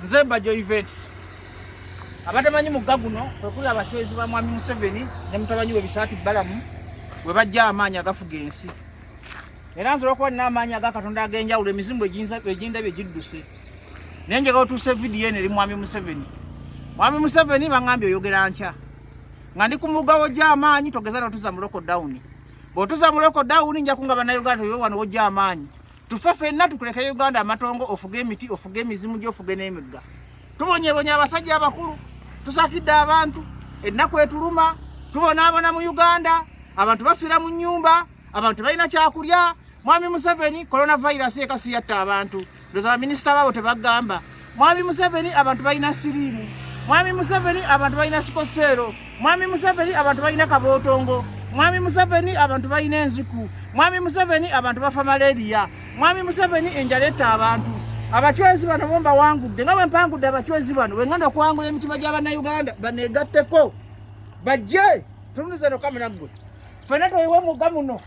nze Bajo Events abatamanyi mugga guno kwekuli abakyezi ba Mwami Museveni ne mutabanyi we Bisaati Balamu we bajja amaanyi agafuga ensi era nsobola okuba nina amaanyi aga Katonda ag'enjawulo emizimu egindabye gidduse naye njagala otuuse vidiyo eno eri Mwami Museveni. Mwami Museveni baŋŋambye oyogera nkya nga ndi ku mugawo gy'amaanyi togeza n'otuza mu lockdown. Bw'otuza mu lockdown nja kunga bannayuganda oyo wano wojja amaanyi tufe ffenna tukuleke Uganda amatongo ofuge emiti ofuge emizimu gy'ofuge n'emigga tubonyebonya abasajja abakulu tusakidde abantu ennaku etuluma tubonaabona mu Uganda abantu bafiira mu nnyumba abantu balina kyakulya. Mwami Museveni coronavirus ekasi yatta abantu ndoza baminisita baabo tebagamba. Mwami Museveni abantu balina siriimu. Mwami Museveni abantu balina sikosero. Mwami Museveni abantu balina kabootongo. Mwami Museveni abantu balina enziku. Mwami Museveni abantu bafa malaria. Mwami Museveni enjala etta abantu. Abachwezi bano bomba wangudde nga bwe mpangudde abachwezi bano bwe ngenda okuwangula emitima gy'Abannayuganda baneegatteko bajje tunuze no kamera ggwe ffenna tweyiwe mugga muno.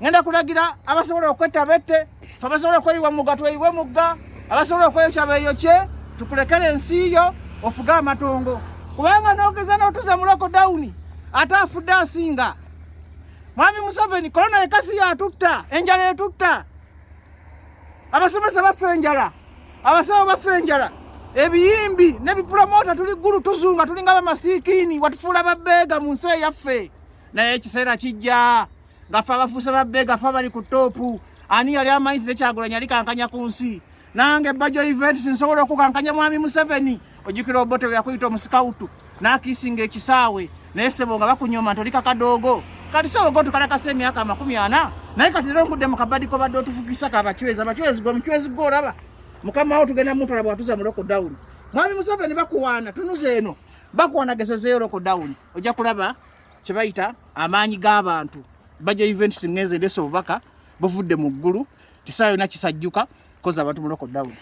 Ngenda kulagira abasobola okwetta bette abasobola okweyiwa mugga tweyiwe mugga abasobola okweyokya beeyokye tukulekere ensi yo ofuge amatongo kubanga n'ogeza n'otuza mu lockdown ate afudde asinga. Mwami Museveni korona ekasi yatutta enjala etutta abasomesa baffe enjala abasawo baffe enjala ebiyimbi n'ebipromota tuli ggulu tuzunga tulinga bamasiikini watufuula babbeega mu nsi yaffe naye ekiseera kijja ngaffe abafuuse babbeega ffe abali ku toopu ani yali amanyi tekyagulanya likankanya ku nsi. Nange Bajo Events nsobola okukankanya Mwami Museveni ojjukira Obote yakuyita omusikawutu n'akiisinga ekisaawe naye ssebo nga bakunyoma nti oli kakadoogo kati ssebo go tukalekasa emyaka 40 naye kati era ngudde mu kabadiko badde otufugisa kabachwezi abachwezi gwe muchwezi gwe olaba mukama wo tugenda mutwala bwatuza mu lockdown. Mwami Museveni bakuwaana tunuze eno bakuwaana gezezeeyo lockdown ojja kulaba kye bayita amaanyi g'abantu. Bajo Events ngeze ndeso obubaka buvudde mu ggulu kisaawe na kisajjuka koza abantu mu lockdown.